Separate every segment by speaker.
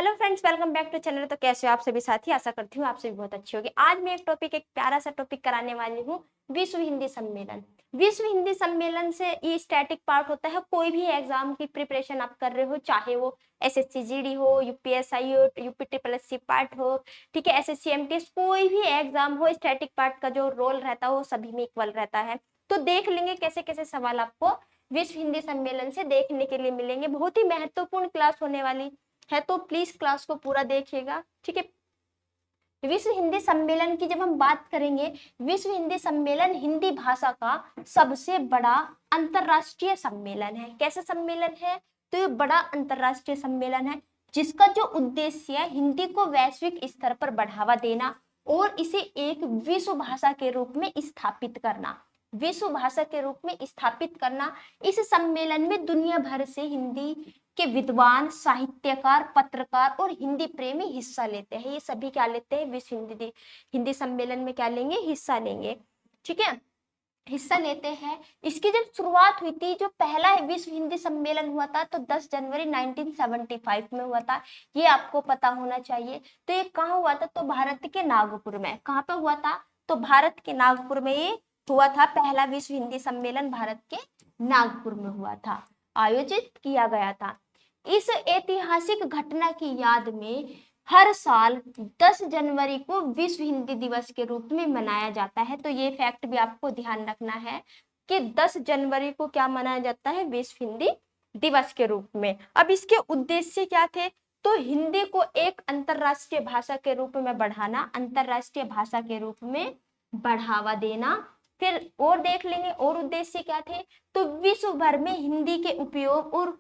Speaker 1: Hello friends, welcome back to channel. तो कैसे हो आप सभी साथी? आशा करती हूँ आप सभी बहुत अच्छे होंगे। आज मैं एक प्यारा सा टॉपिक कराने वाली हूँ, विश्व हिंदी सम्मेलन। विश्व हिंदी सम्मेलन से ये स्टैटिक पार्ट होता है। कोई भी एग्जाम की प्रिपरेशन आप कर रहे हो, चाहे वो एसएससी जीडी हो, यूपीएसआई हो, यूपी ट्रिपल एससी पार्ट हो, ठीक है, एसएससी एमटीएस, कोई भी एग्जाम हो, स्टैटिक पार्ट का जो रोल रहता है वो सभी में इक्वल रहता है। तो देख लेंगे कैसे कैसे सवाल आपको विश्व हिंदी सम्मेलन से देखने के लिए मिलेंगे। बहुत ही महत्वपूर्ण क्लास होने वाली है, तो प्लीज क्लास को पूरा देखिएगा, ठीक है। विश्व हिंदी सम्मेलन की जब हम बात करेंगे, विश्व हिंदी सम्मेलन हिंदी भाषा का सबसे बड़ा अंतरराष्ट्रीय सम्मेलन है। कैसा सम्मेलन है? तो ये बड़ा अंतरराष्ट्रीय सम्मेलन है जिसका जो उद्देश्य है हिंदी को वैश्विक स्तर पर बढ़ावा देना और इसे एक विश्व भाषा के रूप में स्थापित करना। विश्व भाषा के रूप में स्थापित करना। इस सम्मेलन में दुनिया भर से हिंदी के विद्वान, साहित्यकार, पत्रकार और हिंदी प्रेमी हिस्सा लेते हैं। ये सभी क्या लेते हैं? विश्व हिंदी सम्मेलन में क्या लेंगे? हिस्सा लेंगे, ठीक है, हिस्सा लेते हैं। इसकी जब शुरुआत हुई थी, जो पहला विश्व हिंदी सम्मेलन हुआ था, तो 10 जनवरी 1975 में हुआ था। ये आपको पता होना चाहिए। तो ये कहाँ हुआ था? तो भारत के नागपुर में। कहाँ पे हुआ था? तो भारत के नागपुर में ये हुआ था। पहला विश्व हिंदी सम्मेलन भारत के नागपुर में हुआ था, आयोजित किया गया था। इस ऐतिहासिक घटना की याद में हर साल 10 जनवरी को विश्व हिंदी दिवस के रूप में मनाया जाता है। तो ये फैक्ट भी आपको ध्यान रखना है कि 10 जनवरी को क्या मनाया जाता है? विश्व हिंदी दिवस के रूप में। अब इसके उद्देश्य क्या थे? तो हिंदी को एक अंतरराष्ट्रीय भाषा के रूप में बढ़ाना, अंतरराष्ट्रीय भाषा के रूप में बढ़ावा देना। फिर और देख लेंगे और उद्देश्य क्या थे। तो विश्व भर में हिंदी के उपयोग और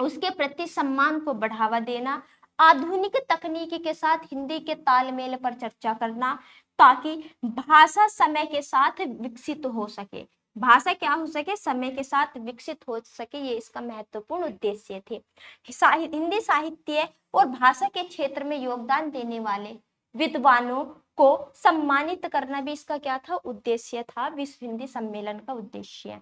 Speaker 1: उसके प्रति सम्मान को बढ़ावा देना, आधुनिक तकनीकी के साथ हिंदी के तालमेल पर चर्चा करना, ताकि भाषा समय के साथ विकसित हो सके। भाषा क्या हो सके? समय के साथ विकसित हो सके। ये इसका महत्वपूर्ण उद्देश्य थे। हिंदी साहित्य और भाषा के क्षेत्र में योगदान देने वाले विद्वानों को सम्मानित करना भी इसका क्या था? उद्देश्य था, विश्व हिंदी सम्मेलन का उद्देश्य।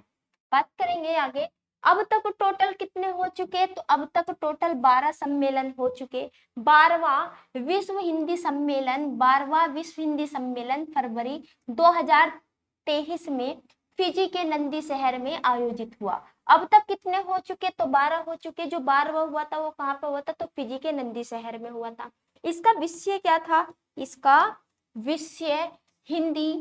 Speaker 1: बात करेंगे आगे। अब तक टोटल कितने हो चुके? तो अब तक टोटल 12 सम्मेलन हो चुके। 12वां विश्व हिंदी सम्मेलन, 12वां विश्व हिंदी सम्मेलन फरवरी 2023 में फिजी के नंदी शहर में आयोजित हुआ। अब तक कितने हो चुके? तो 12 हो चुके। जो 12वां हुआ था वो कहाँ पे हुआ था? तो फिजी के नंदी शहर में हुआ था। इसका विषय क्या था? इसका विषय हिंदी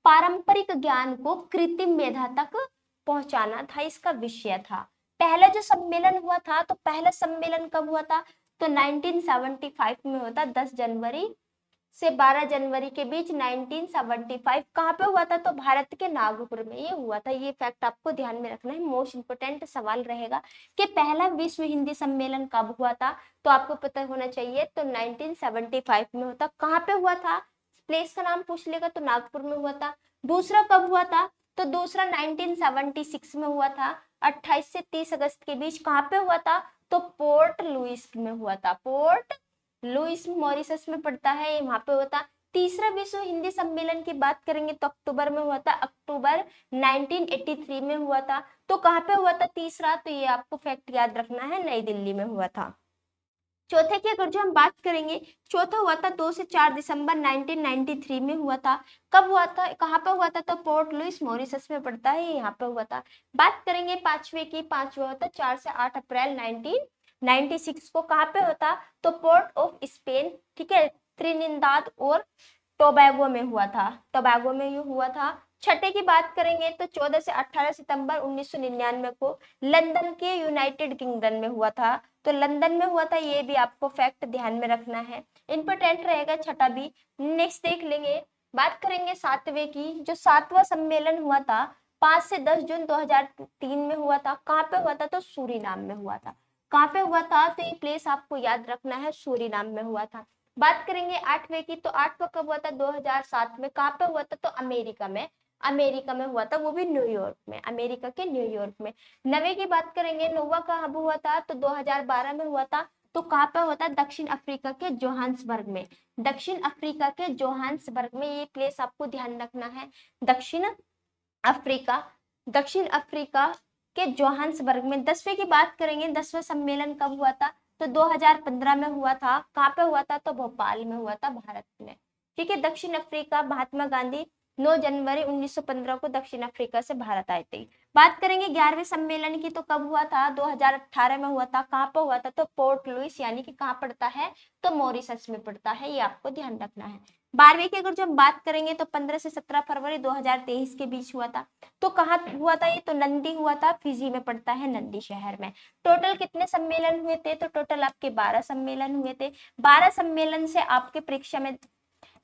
Speaker 1: पारंपरिक ज्ञान को कृत्रिम मेधा तक पहुंचाना था, इसका विषय था। पहला जो सम्मेलन हुआ था, तो पहला सम्मेलन कब हुआ था? तो 1975 में होता, 10 जनवरी से 12 जनवरी के बीच 1975। कहाँ पे हुआ था? तो भारत के नागपुर में ये हुआ था। ये फैक्ट आपको ध्यान में रखना है, मोस्ट इंपोर्टेंट सवाल रहेगा कि पहला विश्व हिंदी सम्मेलन कब हुआ था। तो आपको पता होना चाहिए, तो 1975 में होता। कहाँ पे हुआ था? प्लेस का नाम पूछ लेगा तो नागपुर में हुआ था। दूसरा कब हुआ था? तो दूसरा 1976 में हुआ था, 28 से 30 अगस्त के बीच। कहाँ पे हुआ था? तो पोर्ट लुइस में हुआ था। पोर्ट लुइस मॉरिशस में पड़ता है, वहां पे हुआ था। तीसरा विश्व हिंदी सम्मेलन की बात करेंगे तो अक्टूबर में हुआ था, अक्टूबर 1983 में हुआ था। तो कहाँ पे हुआ था तीसरा? तो ये आपको फैक्ट याद रखना है, नई दिल्ली में हुआ था। चौथे की अगर जो हम बात करेंगे, चौथा हुआ था 2 से 4 दिसंबर 1993 में हुआ था। कब हुआ था? कहाँ पे हुआ था? तो पोर्ट लुइस मॉरिशस में पड़ता है, यहाँ पे हुआ था। बात करेंगे पांचवे की, पांचवा होता 4 से 8 अप्रैल 1996 को। कहाँ पे होता? तो पोर्ट ऑफ स्पेन, ठीक है, त्रिनिदाद और टोबैगो में हुआ था, टोबैगो में ये हुआ था। छठे की बात करेंगे तो 14 से 18 सितंबर 1999 को लंदन के यूनाइटेड किंगडम में हुआ था। तो लंदन में हुआ था, ये भी आपको फैक्ट ध्यान में रखना है, इंपॉर्टेंट रहेगा छठा भी। नेक्स्ट देख लेंगे, बात करेंगे सातवें की। जो सातवां सम्मेलन हुआ था 5 से 10 जून 2003 में हुआ था। कहाँ पे हुआ था? तो सूरीनाम में हुआ था। कहाँ पे हुआ था? तो ये प्लेस आपको याद रखना है, सूरीनाम में हुआ था। बात करेंगे आठवें की, तो आठवां कब हुआ था? 2007 में। कहाँ पे हुआ था? तो अमेरिका में, अमेरिका में हुआ था, वो भी न्यूयॉर्क में, अमेरिका के न्यूयॉर्क में। नवे की बात करेंगे, नौवा कब हुआ था? तो 2012 में हुआ था। तो कहाँ पे हुआ था? दक्षिण अफ्रीका के जोहान्सबर्ग में, दक्षिण अफ्रीका के जोहान्सबर्ग में। ये प्लेस आपको ध्यान रखना है, दक्षिण अफ्रीका, दक्षिण अफ्रीका के जोहान्सबर्ग में। 10वें की बात करेंगे, 10वां सम्मेलन कब हुआ था? तो 2015 में हुआ था। कहाँ पे हुआ था? तो भोपाल में हुआ था, भारत में। ठीक है। दक्षिण अफ्रीका, महात्मा गांधी 9 जनवरी 1915 को दक्षिण अफ्रीका से भारत आए थे। बात करेंगे 11वें सम्मेलन की, तो कब हुआ था? 2018 में हुआ था। कहाँ पर हुआ था? तो पोर्ट लुइस, यानी कि कहाँ पड़ता है? तो मॉरिशस में पड़ता है, ये आपको ध्यान रखना है। 12वीं की अगर जो हम बात करेंगे तो 15 से 17 फरवरी 2023 के बीच हुआ था। तो कहाँ हुआ था ये? तो नंदी हुआ था, फिजी में पड़ता है, नंदी शहर में। टोटल कितने सम्मेलन हुए थे? तो टोटल आपके 12 सम्मेलन हुए थे। 12 सम्मेलन से आपके परीक्षा में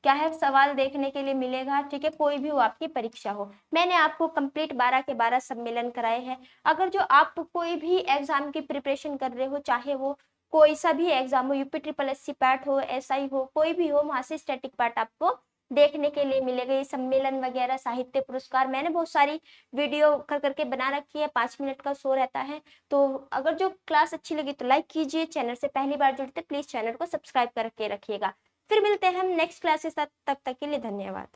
Speaker 1: क्या है, सवाल देखने के लिए मिलेगा। ठीक है, कोई भी हो आपकी परीक्षा हो। मैंने आपको कंप्लीट 12 के 12 सम्मेलन कराए हैं। अगर जो आप कोई भी एग्जाम की प्रिपरेशन कर रहे हो, चाहे वो कोई सा भी एग्जाम हो, यूपी ट्रिपल एससी पैट हो, एसआई हो, कोई भी हो, वहां से स्टैटिक पार्ट आपको देखने के लिए मिलेगा। ये सम्मेलन वगैरह, साहित्य पुरस्कार, मैंने बहुत सारी वीडियो कर करके बना रखी है, 5 मिनट का शो रहता है। तो अगर जो क्लास अच्छी लगी तो लाइक कीजिए। चैनल से पहली बार जुड़ते प्लीज चैनल को सब्सक्राइब करके रखिएगा। फिर मिलते हैं हम नेक्स्ट क्लास के साथ, तब तक के लिए धन्यवाद।